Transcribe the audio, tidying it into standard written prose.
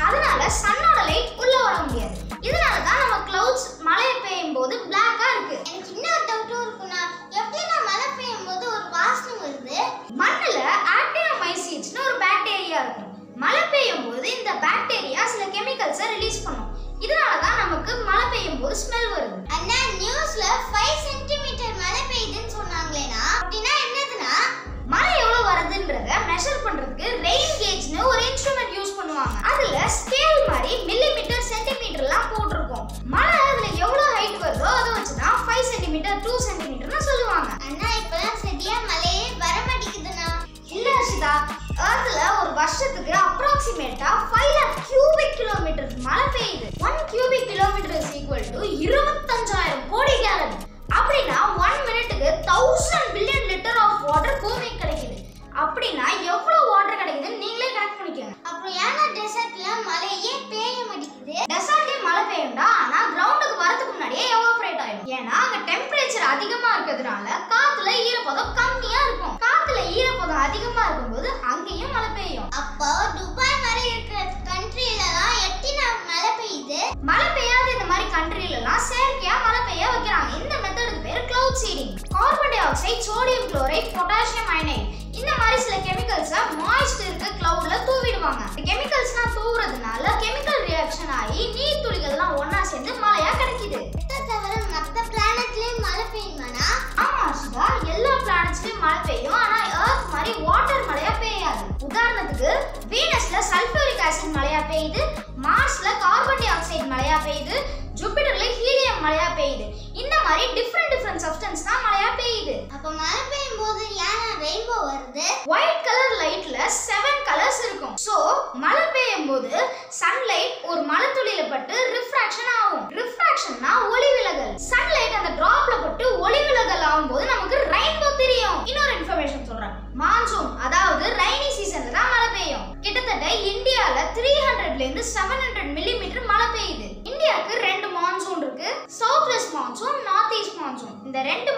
அதனால சன்னோட லைட் உள்ள வர முடியாது. இதனால தான் நம்ம கிளவுட்ஸ் மழை பெய்யும் போது பிளாக்கா இருக்கு. எனக்கு இன்னொரு டவுட்டும் இருக்குன்னா, எப்படின்னா மழை பெய்யும் போது ஒரு வாசனை வருது? மண்ணுல ஆக்டினோமைசிட்ஸ்னு ஒரு பாக்டீரியா இருக்கும். மழை பெய்யும் போது இந்த பாக்டீரியா சில கெமிக்கல்ஸை ரிலீஸ் பண்ணும். இதனால தான் நமக்கு மழை பெய்யும் போது ஸ்மெல் வருது. அண்ணா, நியூஸ்ல 5 சென்டிமீட்டர் மழை பெய்யுதுன்னு சொன்னாங்களேனா, அப்படின்னா என்னதுன்னா? மழை எவ்வளவு வருதுன்றத மெஷர் பண்றதுக்கு ரெயின் கேஜ்னு ஒரு இன்ஸ்ட்ருமெண்ட் யூஸ் பண்ணுவாங்க. அதுல ஸ்கேல் மாதிரி மில்லிமீட்டர் சென்டிமீட்டர்லாம் போட்டிருக்கும். மழை அதுல எவ்வளவு ஹைட் வருதோ அதை வச்சு தான் 5 சென்டிமீட்டர் 2 சென்டிமீட்டர்னு சொல்லுவாங்க. அண்ணா, இப்பதான் சரியா மழையே வர மாட்டேங்குதுண்ணா. இல்ல ஹர்ஷிதா, எர்த்ல ஒரு வருஷத்துக்கு அப்ராக்சிமேட்டா 5 lakh கியூபிக் கிலோமீட்டர் மழை பெய்யுது. 1 cubic kilometre is equal to 25,000 கோடி கேலன். அப்படின்னா 1 மினிட்டுக்கு 1000 பில்லியன் லிட்டர் ஆஃப் வாட்டர் பூமிக்கு கிடைக்குது. அப்படின்னா எவ்வளவு வாட்டர் கிடைக்குதுன்னு நீங்களே கனெக்ட் பண்ணிக்கோங்க. அப்புறம் ஏன்னா டெசர்ட்ல மழையே பெய்ய மாட்டேங்குது? டெசர்ட்லயே மழை பெய்யும்டா, ஆனா கிரவுண்டுக்கு வரதுக்கு முன்னாடியே எவாபரேட் ஆயிடும். ஏன்னா அங்க டெம்பரேச்சர் அதிகமா இருக்கிறதுனால காத்துல ஈரப்பதம் கம்மியா இருக்கும். காத்துல ஈரப்பதம் அதிகமா இருக்கும்போது அங்கேயும் மழை பெய்யும். அப்போ துபாய் மாதிரி இருக்கிற கண்ட்ரிலலாம் எட்டினா மழை பெய்யுது? மழை பெய்யாத இந்த மாதிரி கண்ட்ரில எல்லாம் செயற்கையா மழை பெய்ய வைக்கிறாங்க. இந்த மெத்தடுக்கு பேர் cloud seeding. Carbon dioxide, sodium chloride, potassium iodide இந்த மாதிரி சில கெமிக்கல்ஸை மாய்ஸ்ட் இருக்க கிளவுட்ல தூவிடுவாங்க. இந்த கெமிக்கல்ஸ்லாம் தூவுறதுனால கெமிக்கல் ரியாக்ஷன் ஆகி நீர் துளிகள்லாம் ஒண்ணா சேர்ந்து மழையா கிடைக்குது. இதை தவிர மற்ற பிளானட்லயும் மழை பெய்யுமாண்ணா? ஆமா ஹர்ஷிதா, எல்லா பிளானட்ஸ்லயும் மழை பெய்யும். ஆனா எர்த் மாதிரி வாட்டர் மழையா பெய்யாது. உதாரணத்துக்கு வீனஸ்ல சல்பூரிக் ஆசிட் மழையா பெய்யுது, மார்ஸ்ல கார்பன் டை ஆக்சைடு மழையா பெய்யுது, ஜூபிட்டர்ல ஹீலியம் மழையா பெய்யுது. இந்த மாதிரி டிஃபரெண்ட் சப்ஸ்டன்ஸ் தான் மழையா பெய்யுது. அப்ப மழை பெய்யும் போது ஏன்னா ரெயின்போ வருது? ஒயிட் கலர் லைட்ல 7 கலர்ஸ் இருக்கும். சோ மழை பெய்யும் போது சன்லைட் ஒரு மழை துளியில பட்டு ரிஃப்ராக்ஷன் ஆகும். ரிஃப்ராக்ஷன்னா ஒளி விலகல். சன்லைட் அந்த டிராப்ல பட்டு ஒளி விலகல் ஆகும்போது நமக்கு ரெயின்போ தெரியும். இன்னொரு இன்ஃபர்மேஷன் சொல்றேன். மான்சூன் அதாவது ரெய்னி சீசன்ல தான் மழை பெய்யும். கிட்டத்தட்ட இந்தியால 300ல இருந்து 700 மில்லிமீட்டர் மழை பெய்யுது. இந்தியாவுக்கு 2 மான்சூன் இருக்கு. South west monsoon, north east monsoon. இந்த 2